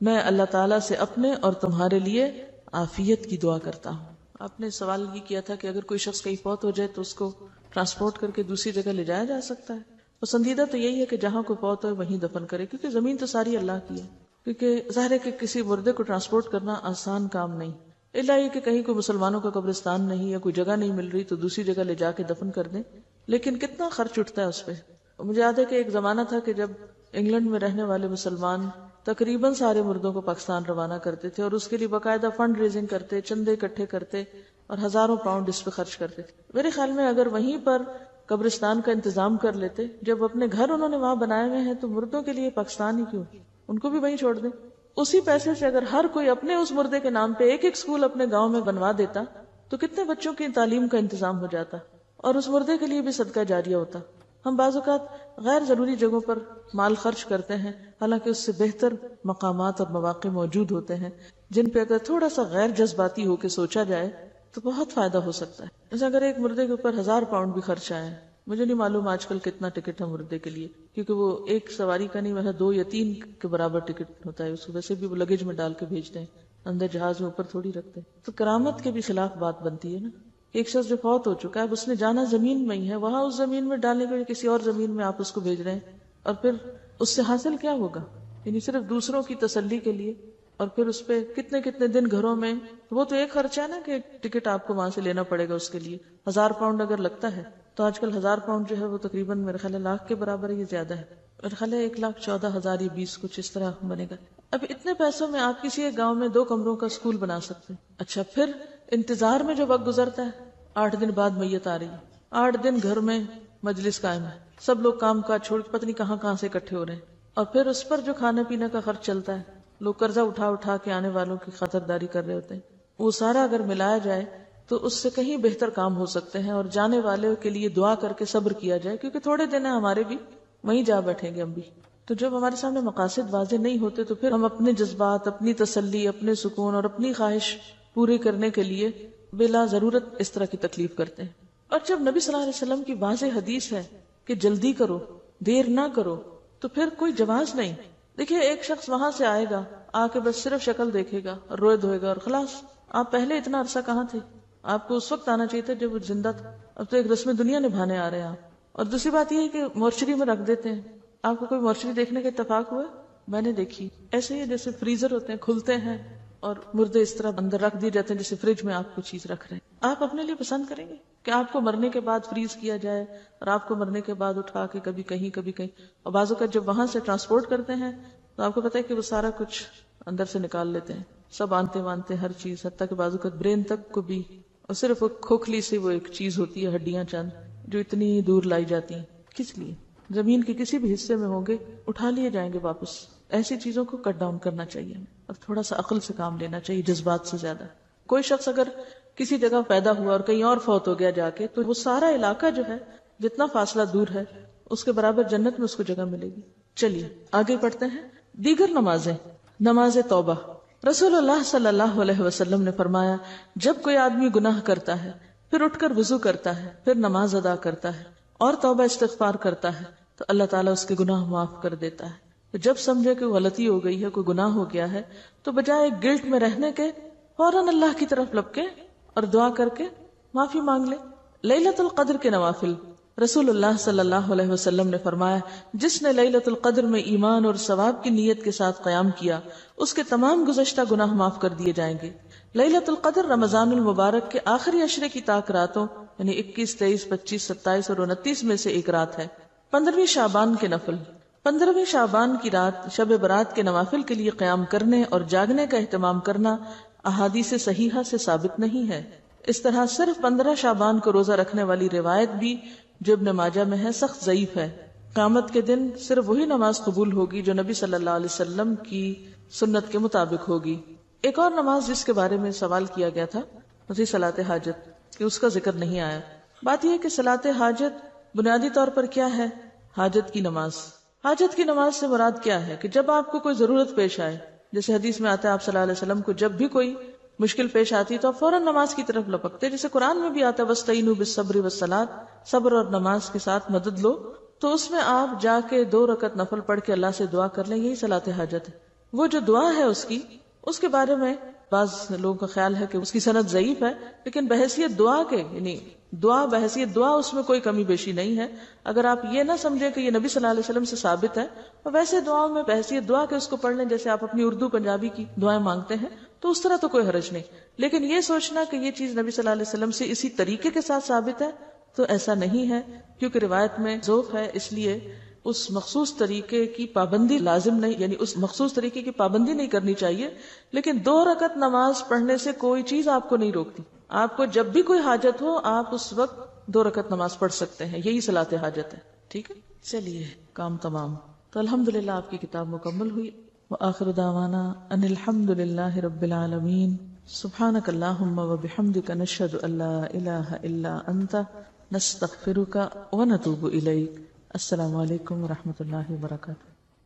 میں اللہ تعالیٰ سے اپنے اور تمہارے لیے عافیت کی دعا کرتا ہوں۔ آپ نے سوال یہ کیا تھا کہ اگر کوئی شخص کہیں فوت ہو جائے تو اس کو ٹرانسپورٹ کر کے دوسری جگہ لے جایا جا سکتا ہے؟ پسندیدہ تو یہی ہے کہ جہاں کوئی فوت ہو وہیں دفن کرے، کیونکہ زمین تو ساری اللہ کی ہے، کیونکہ ظاہر ہے کہ کسی مردے کو ٹرانسپورٹ کرنا آسان کام نہیں، الا یہ کہ کہیں کوئی مسلمانوں کا قبرستان نہیں یا کوئی جگہ نہیں مل رہی تو دوسری جگہ لے جا کے دفن کر دیں، لیکن کتنا خرچ اٹھتا ہے اس پہ۔ مجھے یاد ہے کہ ایک زمانہ تھا کہ جب انگلینڈ میں رہنے والے مسلمان تقریباً سارے مردوں کو پاکستان روانہ کرتے تھے اور اس کے لیے باقاعدہ فنڈ ریزنگ کرتے، چندے اکٹھے کرتے اور ہزاروں پاؤنڈ اس پہ خرچ کرتے تھے۔ میرے خیال میں اگر وہیں پر قبرستان کا انتظام کر لیتے، جب اپنے گھر انہوں نے وہاں بنائے ہوئے ہیں تو مردوں کے لیے پاکستان ہی کیوں، ان کو بھی وہیں چھوڑ دیں۔ اسی پیسے سے اگر ہر کوئی اپنے اس مردے کے نام پہ ایک ایک اسکول اپنے گاؤں میں بنوا دیتا تو کتنے بچوں کی تعلیم کا انتظام ہو جاتا اور اس مردے کے لیے بھی صدقہ جاریہ ہوتا۔ ہم بعض اوقات غیر ضروری جگہوں پر مال خرچ کرتے ہیں، حالانکہ اس سے بہتر مقامات اور مواقع موجود ہوتے ہیں جن پہ اگر تھوڑا سا غیر جذباتی ہو کے سوچا جائے تو بہت فائدہ ہو سکتا ہے۔ جیسے اگر ایک مردے کے اوپر 1000 پاؤنڈ بھی خرچ آئے، مجھے نہیں معلوم آج کل کتنا ٹکٹ ہے مردے کے لیے، کیونکہ وہ ایک سواری کا نہیں، ویسا 2 یا 3 کے برابر ٹکٹ ہوتا ہے، اس کو ویسے بھی وہ لگیج میں ڈال کے بھیجتے ہیں، اندر جہاز میں اوپر تھوڑی رکھتے ہیں۔ تو کرامت کے بھی خلاف بات بنتی ہے نا۔ ایک شخص جو فوت ہو چکا ہے، اس نے جانا زمین میں ہی ہے، وہاں اس زمین میں ڈالنے کے لیے کسی اور زمین میں آپ اس کو بھیج رہے ہیں، اور پھر اس سے حاصل کیا ہوگا؟ یعنی صرف دوسروں کی تسلی کے لیے، اور پھر اس پہ کتنے کتنے دن گھروں میں، وہ تو ایک خرچہ ہے نا کہ ٹکٹ آپ کو وہاں سے لینا پڑے گا اس کے لیے۔ 1000 پاؤنڈ اگر لگتا ہے تو آج کل 1000 پاؤنڈ جو ہے وہ تقریباً میرے خیال ہے 1,00,000 کے برابر ہے، یہ زیادہ ہے، میرے خیال ہے 1,14,000 یا 20 کچھ اس طرح بنے گا۔ اب اتنے پیسوں میں آپ کسی ایک گاؤں میں 2 کمروں کا اسکول بنا سکتے ہیں. اچھا پھر انتظار میں جو وقت گزرتا ہے، 8 دن بعد میت آ رہی ہے، 8 دن گھر میں مجلس قائم ہے، سب لوگ کام کاج چھوڑ کے پتہ نہیں کہاں کہاں سے اکٹھے ہو رہے ہیں، اور پھر اس پر جو کھانے پینے کا خرچ چلتا ہے، لوگ قرضہ اٹھا اٹھا کے آنے والوں کی خاطرداری کر رہے ہوتے ہیں، وہ سارا اگر ملایا جائے تو اس سے کہیں بہتر کام ہو سکتے ہیں. اور جانے والے کے لیے دعا کر کے صبر کیا جائے، کیونکہ تھوڑے دن ہیں ہمارے بھی، وہیں جا بیٹھیں گے ہم بھی. تو جب ہمارے سامنے مقاصد واضح نہیں ہوتے تو پھر ہم اپنے جذبات، اپنی تسلی، اپنے سکون اور اپنی خواہش پوری کرنے کے لیے بلا ضرورت اس طرح کی تکلیف کرتے ہیں. اور جب نبی صلی اللہ علیہ وسلم کی واضح حدیث ہے کہ جلدی کرو، دیر نہ کرو، تو پھر کوئی جواز نہیں. دیکھیے ایک شخص وہاں سے آئے گا، آ کے بس صرف شکل دیکھے گا اور روئے دھوئے گا اور خلاص. آپ پہلے اتنا عرصہ کہاں تھے؟ آپ کو اس وقت آنا چاہیے تھا جب وہ زندہ تھا. اب تو ایک رسم دنیا نبھانے آ رہے ہیں آپ. اور دوسری بات یہ ہے کہ مورچری میں رکھ دیتے ہیں. آپ کو کوئی مورچری دیکھنے کا اتفاق ہوا؟ میں نے دیکھی. ایسے ہی جیسے فریزر ہوتے ہیں، کھلتے ہیں اور مردے اس طرح اندر رکھ دیے جاتے ہیں جیسے فریج میں آپ کو چیز رکھ رہے ہیں. آپ اپنے لیے پسند کریں گے کہ آپ کو مرنے کے بعد فریز کیا جائے اور آپ کو مرنے کے بعد اٹھا کے کبھی کہیں کبھی کہیں. اور بعضوں کا جب وہاں سے ٹرانسپورٹ کرتے ہیں تو آپ کو پتا ہے کہ وہ سارا کچھ اندر سے نکال لیتے ہیں، سب آنتے وانتے ہر چیز، حتیٰ کہ بعضوں کا برین تک کو بھی. اور صرف وہ کھوکھلی سے وہ ایک چیز ہوتی ہے، ہڈیاں چند جو اتنی دور لائی جاتی ہیں. کس لیے؟ زمین کے کسی بھی حصے میں ہوں گے، اٹھا لیے جائیں گے واپس. ایسی چیزوں کو کٹ ڈاؤن کرنا چاہیے اور تھوڑا سا عقل سے کام لینا چاہیے، جذبات سے زیادہ. کوئی شخص اگر کسی جگہ پیدا ہوا اور کہیں اور فوت ہو گیا جا کے، تو وہ سارا علاقہ جو ہے جتنا فاصلہ دور ہے اس کے برابر جنت میں اس کو جگہ ملے گی. چلیے آگے پڑھتے ہیں. دیگر نمازیں. نماز توبہ. رسول اللہ صلی اللہ علیہ وسلم نے فرمایا، جب کوئی آدمی گناہ کرتا ہے، پھر اٹھ کر وضو کرتا ہے، پھر نماز ادا کرتا ہے اور توبہ استغفار کرتا ہے تو اللہ تعالیٰ اس کے گناہ معاف کر دیتا ہے. تو جب سمجھے کہ غلطی ہو گئی ہے، کوئی گناہ ہو گیا ہے، تو بجائے گلٹ میں رہنے کے فوراً اللہ کی طرف لپکے اور دعا کر کے معافی مانگ لے. لیلۃ القدر کے نوافل. رسول اللہ صلی اللہ علیہ وسلم نے فرمایا، جس نے لیلۃ القدر میں ایمان اور ثواب کی نیت کے ساتھ قیام کیا، اس کے تمام گزشتہ گناہ معاف کر دیے جائیں گے. لیلۃ القدر رمضان المبارک کے آخری عشرے کی طاق راتوں یعنی 21، 23، 25، 27 اور 29 میں سے ایک رات ہے. 15ویں شعبان کے نفل. 15ویں شعبان کی رات شب برات کے نوافل کے لیے قیام کرنے اور جاگنے کا اہتمام کرنا احادیث صحیحہ سے ثابت نہیں ہے. اس طرح صرف 15 شعبان کو روزہ رکھنے والی روایت بھی جو ابن ماجہ میں ہے سخت ضعیف ہے. قیامت کے دن صرف وہی نماز قبول ہوگی جو نبی صلی اللہ علیہ وسلم کی سنت کے مطابق ہوگی. ایک اور نماز جس کے بارے میں سوال کیا گیا تھا وہی صلاۃ حاجت، کہ اس کا ذکر نہیں آیا. بات یہ ہے کہ صلاۃ حاجت بنیادی طور پر کیا ہے؟ حاجت کی نماز. حاجت کی نماز سے مراد کیا ہے؟ کہ جب آپ کو کوئی ضرورت پیش آئے، جیسے حدیث میں آتا ہے آپ صلی اللہ علیہ وسلم کو جب بھی کوئی مشکل پیش آتی تو آپ فوراً نماز کی طرف لپکتے، جیسے قرآن میں بھی آتا ہے وَاسْتَعِینُوا بِالصَّبْرِ وَالصَّلَاةِ، صبر اور نماز کے ساتھ مدد لو. تو اس میں آپ جا کے 2 رکعت نفل پڑھ کے اللہ سے دعا کر لیں، یہی صلاۃ حاجت ہے. وہ جو دعا ہے اس کے بارے میں بعض لوگوں کا خیال ہے کہ اس کی سند ضعیف ہے، لیکن بحیثیت دعا کے یعنی بحیثیت دعا اس میں کوئی کمی بیشی نہیں ہے. اگر آپ یہ نہ سمجھیں کہ یہ نبی صلی اللہ علیہ وسلم سے ثابت ہے، اور ویسے دعاؤں میں بحیثیت دعا کے اس کو پڑھ لیں جیسے آپ اپنی اردو پنجابی کی دعائیں مانگتے ہیں، تو اس طرح تو کوئی حرج نہیں. لیکن یہ سوچنا کہ یہ چیز نبی صلی اللہ علیہ وسلم سے اسی طریقے کے ساتھ ثابت ہے تو ایسا نہیں ہے، کیونکہ روایت میں ذوق ہے، اس لیے اس مخصوص طریقے کی پابندی لازم نہیں، یعنی اس مخصوص طریقے کی پابندی نہیں کرنی چاہیے. لیکن 2 رکعت نماز پڑھنے سے کوئی چیز آپ کو نہیں روکتی. آپ کو جب بھی کوئی حاجت ہو آپ اس وقت 2 رکعت نماز پڑھ سکتے ہیں، یہی صلاۃ حاجت ہے. ٹھیک ہے، چلیے کام تمام. تو الحمدللہ آپ کی کتاب مکمل ہوئی. وآخر دعوانا ان الحمدللہ رب العالمین. سبحانک اللہم وبحمدک نشہد ان لا الہ الا انت نستغفرک ونتوب الیک. السلام علیکم ورحمۃ اللہ وبرکاتہ.